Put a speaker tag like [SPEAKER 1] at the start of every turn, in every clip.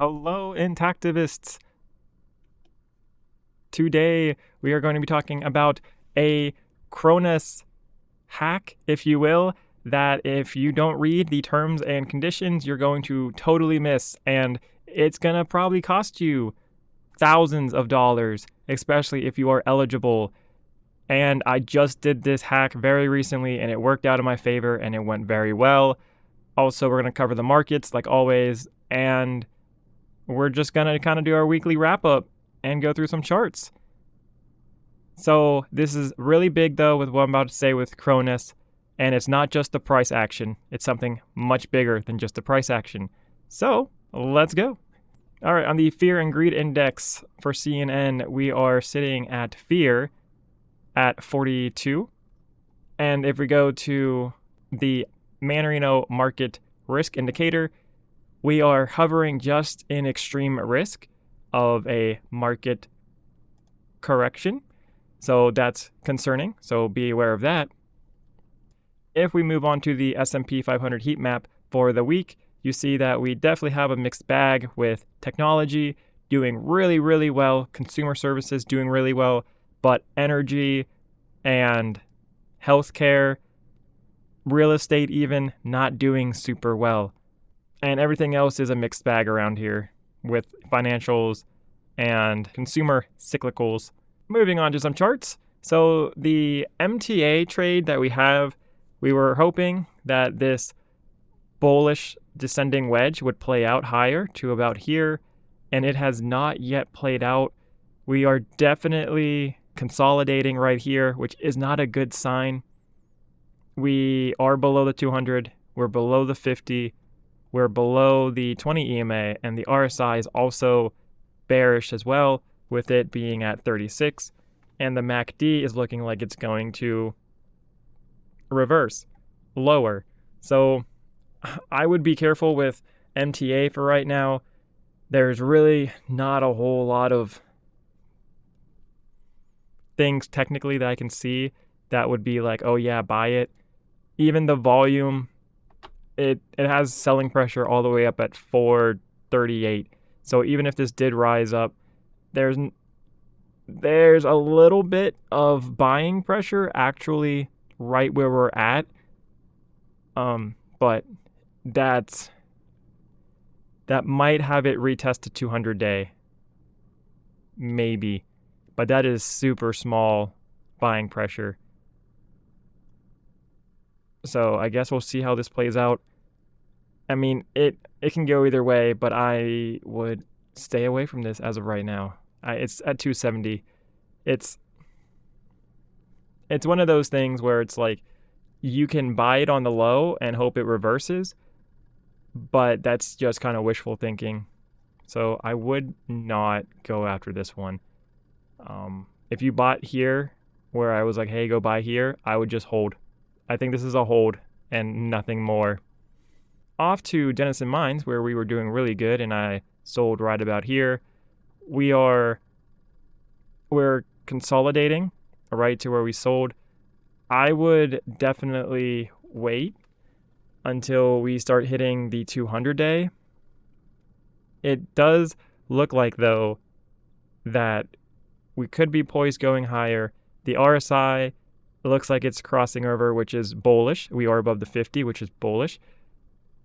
[SPEAKER 1] Hello, Intactivists. Today, we are going to be talking about a Cronus hack, if you will, that if you don't read the terms and conditions, you're going to totally miss, and it's going to probably cost you thousands of dollars, especially if you are eligible. And I just did this hack very recently, and it worked out in my favor, and it went very well. Also, we're going to cover the markets, like always, and we're just going to kind of do our weekly wrap-up and go through some charts. So this is really big, though, with what I'm about to say with Cronus, and it's not just the price action. It's something much bigger than just the price action. So let's go. All right, on the Fear and Greed Index for CNN, we are sitting at fear at 42. And if we go to the Mannarino Market Risk Indicator, we are hovering just in extreme risk of a market correction. So that's concerning. So be aware of that. If we move on to the S&P 500 heat map for the week, you see that we definitely have a mixed bag with technology doing really, really well, consumer services doing really well, but energy and healthcare, real estate even, not doing super well. And everything else is a mixed bag around here with financials and consumer cyclicals. Moving on to some charts. So the MTA trade that we have, we were hoping that this bullish descending wedge would play out higher to about here, and it has not yet played out. We are definitely consolidating right here, which is not a good sign. We are below the 200, we're below the 50, we're below the 20 EMA, and the RSI is also bearish as well, with it being at 36, and the MACD is looking like it's going to reverse lower. So I would be careful with MTA for right now. There's really not a whole lot of things technically that I can see that would be like, oh yeah, buy it. Even the volume, it has selling pressure all the way up at 438. So even if this did rise up, there's a little bit of buying pressure actually right where we're at. But that might have it retest to 200-day. Maybe. But that is super small buying pressure. So I guess we'll see how this plays out. I mean, it can go either way, but I would stay away from this as of right now. It's at 270. It's one of those things where it's like you can buy it on the low and hope it reverses, but that's just kind of wishful thinking. So I would not go after this one. If you bought here where I was like, hey, go buy here, I would just hold. I think this is a hold and nothing more. Off to Denison Mines, where we were doing really good and I sold right about here. We're consolidating right to where we sold. I would definitely wait until we start hitting the 200-day. It does look like, though, that we could be poised going higher. The RSI looks like it's crossing over, which is bullish. We are above the 50, which is bullish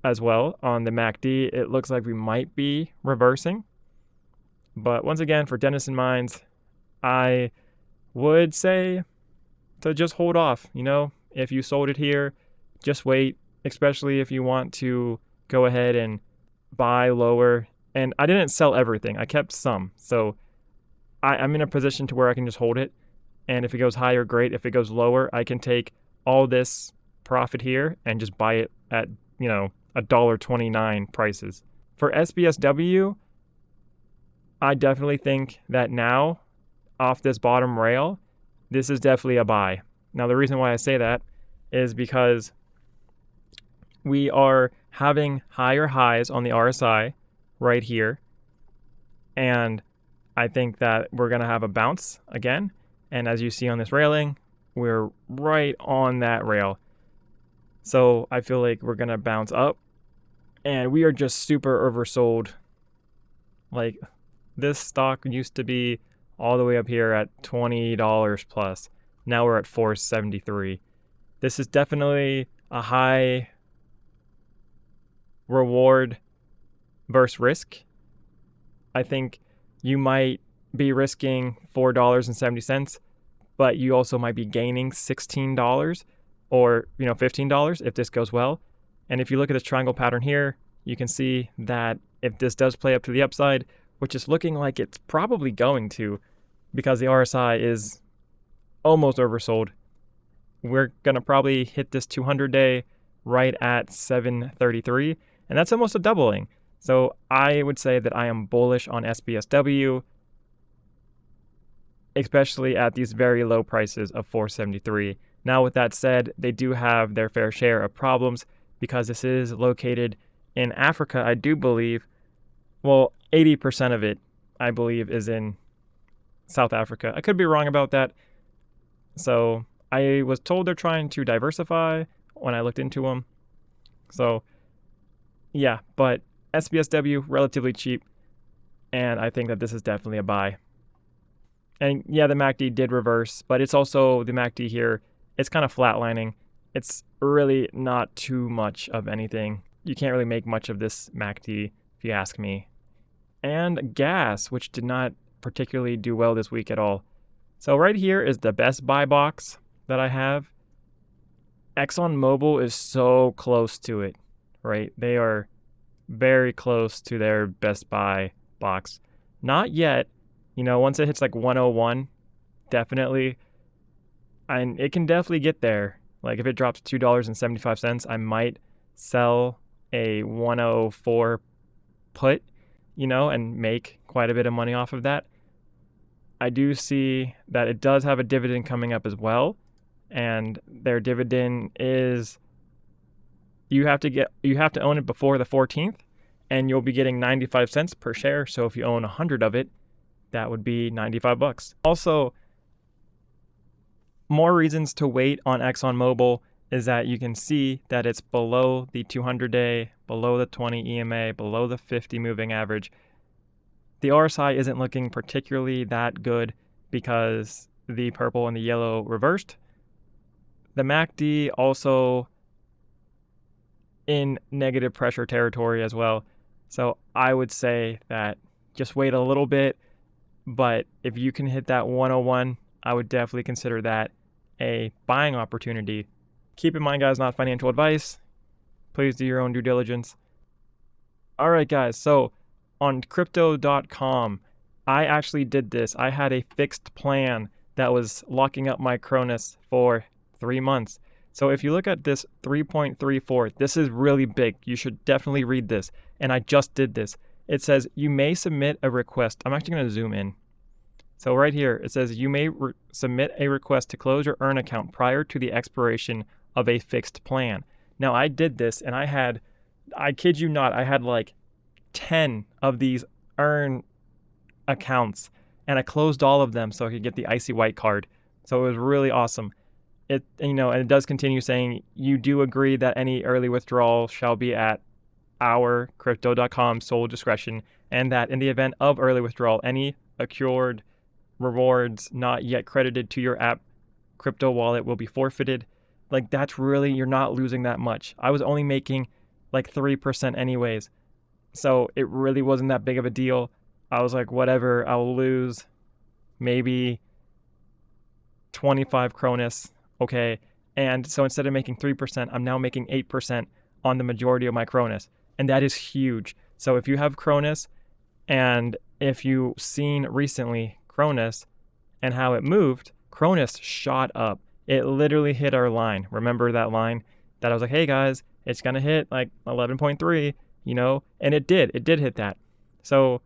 [SPEAKER 1] as well. On the MACD, it looks like we might be reversing. But once again, for Denison Mines, I would say to just hold off. If you sold it here, just wait, especially if you want to go ahead and buy lower. And I didn't sell everything. I kept some. So I'm in a position to where I can just hold it. And if it goes higher, great. If it goes lower, I can take all this profit here and just buy it at, $1.29 prices. For SBSW, I definitely think that now, off this bottom rail, this is definitely a buy. Now, the reason why I say that is because we are having higher highs on the RSI right here. And I think that we're going to have a bounce again. And as you see on this railing, we're right on that rail. So I feel like we're going to bounce up. And we are just super oversold Like, this stock used to be all the way up here at $20 plus. Now we're at $4.73. This is definitely a high reward versus risk. I think you might be risking $4.70, but you also might be gaining $16 or $15 if this goes well. And if you look at this triangle pattern here, you can see that if this does play up to the upside, which is looking like it's probably going to, because the RSI is almost oversold, we're going to probably hit this 200-day right at 733, and that's almost a doubling. So I would say that I am bullish on SBSW, especially at these very low prices of 473. Now, with that said, they do have their fair share of problems because this is located in Africa, I do believe. Well, 80% of it, I believe, is in South Africa. I could be wrong about that. So I was told they're trying to diversify when I looked into them. So yeah, but SBSW, relatively cheap, and I think that this is definitely a buy. And yeah, the MACD did reverse, but it's also, the MACD here, it's kind of flatlining. It's really not too much of anything. You can't really make much of this MACD, if you ask me. And gas, which did not particularly do well this week at all. So right here is the best buy box that I have. ExxonMobil is so close to it, right? They are very close to their best buy box. Not yet. Once it hits like 101, definitely. And it can definitely get there. Like if it drops $2.75, I might sell a 104 put, and make quite a bit of money off of that. I do see that it does have a dividend coming up as well. And their dividend is, you have to own it before the 14th, and you'll be getting 95 cents per share. So if you own 100 of it, that would be $95. Also, more reasons to wait on ExxonMobil is that you can see that it's below the 200-day, below the 20 EMA, below the 50 moving average. The RSI isn't looking particularly that good because the purple and the yellow reversed. The MACD also in negative pressure territory as well. So I would say that just wait a little bit, but if you can hit that 101, I would definitely consider that a buying opportunity. Keep in mind, guys, not financial advice. Please do your own due diligence. All right, guys, so on crypto.com, I actually did this. I had a fixed plan that was locking up my Cronus for 3 months. So if you look at this 3.34, this is really big. You should definitely read this. And I just did this. It says you may submit a request. I'm actually going to zoom in. So right here, it says you may submit a request to close your Earn account prior to the expiration of a fixed plan. Now I did this and I kid you not, I had like 10 of these Earn accounts and I closed all of them so I could get the Icy White card. So it was really awesome. And it does continue saying you do agree that any early withdrawal shall be at our crypto.com sole discretion, and that in the event of early withdrawal, any accrued rewards not yet credited to your app crypto wallet will be forfeited. Like, that's really, you're not losing that much. I was only making like 3% anyways, so it really wasn't that big of a deal. I was like, whatever, I'll lose maybe 25 Cronus. Okay. And so instead of making 3%, I'm now making 8% on the majority of my Cronus. And that is huge. So if you have Cronus, and if you've seen recently Cronus and how it moved, Cronus shot up. It literally hit our line. Remember that line that I was like, hey guys, it's going to hit like 11.3, and it did. It did hit that. So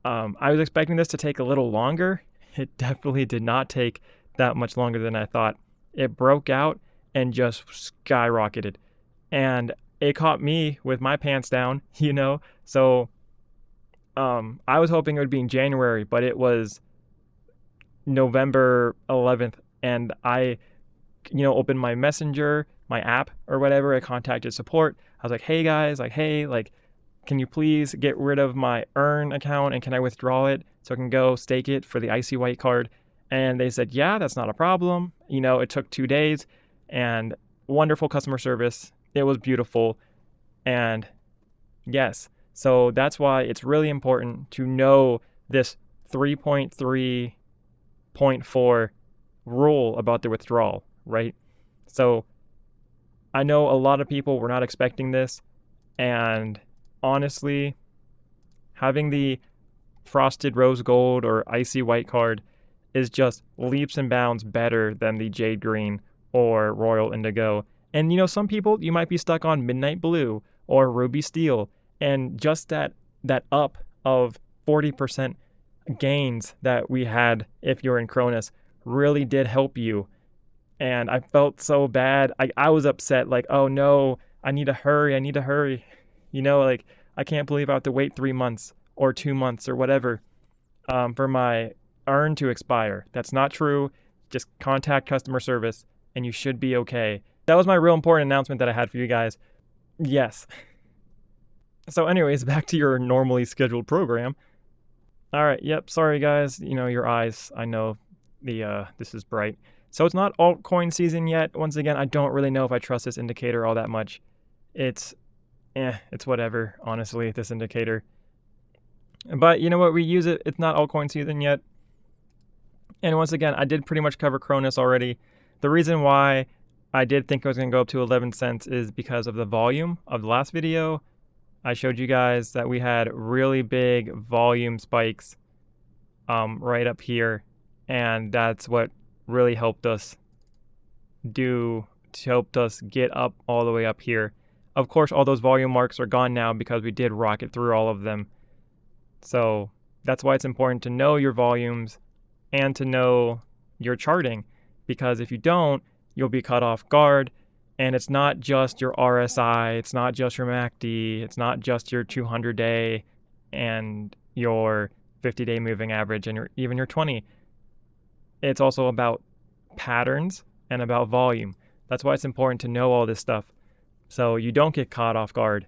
[SPEAKER 1] I was expecting this to take a little longer. It definitely did not take that much longer than I thought. It broke out and just skyrocketed. And it caught me with my pants down, So I was hoping it would be in January, but it was November 11th. And I, opened my messenger, my app or whatever. I contacted support. I was like, hey guys, can you please get rid of my Earn account and can I withdraw it so I can go stake it for the Icy White card? And they said, yeah, that's not a problem. It took 2 days and wonderful customer service. It was beautiful. And yes, so that's why it's really important to know this 3.3.4 rule about the withdrawal, right? So I know a lot of people were not expecting this, and honestly, having the Frosted Rose Gold or Icy White card is just leaps and bounds better than the Jade Green or Royal Indigo. And some people, you might be stuck on Midnight Blue or Ruby Steel, and just that up of 40% gains that we had if you're in Cronus really did help you. And I felt so bad. I was upset, like, oh no, I need to hurry. I can't believe I have to wait 3 months or 2 months or whatever for my Earn to expire. That's not true. Just contact customer service and you should be okay. That was my real important announcement that I had for you guys. Yes. So anyways, back to your normally scheduled program. All right, yep, sorry guys, your eyes, I know this is bright. So it's not altcoin season yet. Once again, I don't really know if I trust this indicator all that much. It's whatever, honestly, this indicator. But you know what, we use it. It's not altcoin season yet. And once again, I did pretty much cover Cronus already. The reason why I did think it was going to go up to 11 cents is because of the volume of the last video. I showed you guys that we had really big volume spikes right up here. And that's what really helped us get up all the way up here. Of course, all those volume marks are gone now because we did rocket through all of them. So that's why it's important to know your volumes and to know your charting, because if you don't, you'll be caught off guard. And it's not just your RSI, it's not just your MACD, it's not just your 200-day and your 50-day moving average and even your 20. It's also about patterns and about volume. That's why it's important to know all this stuff so you don't get caught off guard.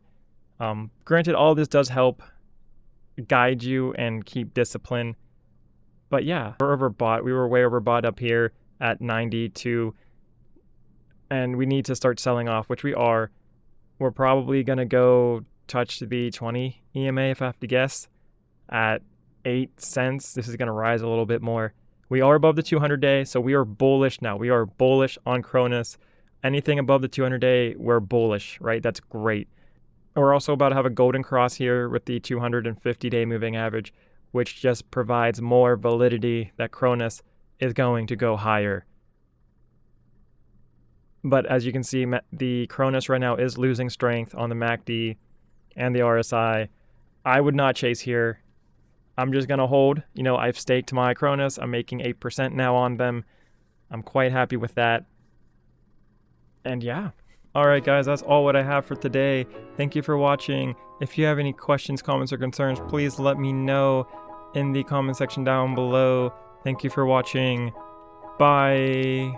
[SPEAKER 1] Granted, all this does help guide you and keep discipline. But yeah, we're overbought. We were way overbought up here at 92. And we need to start selling off, which we are. We're probably going to go touch the 20 EMA, if I have to guess, at 8 cents. This is going to rise a little bit more. We are above the 200-day, so we are bullish now. We are bullish on Cronus. Anything above the 200-day, we're bullish, right? That's great. We're also about to have a golden cross here with the 250-day moving average, which just provides more validity that Cronus is going to go higher. But as you can see, the Cronus right now is losing strength on the MACD and the RSI. I would not chase here. I'm just going to hold. I've staked my Cronus. I'm making 8% now on them. I'm quite happy with that. And yeah. All right, guys, that's all what I have for today. Thank you for watching. If you have any questions, comments, or concerns, please let me know in the comment section down below. Thank you for watching. Bye.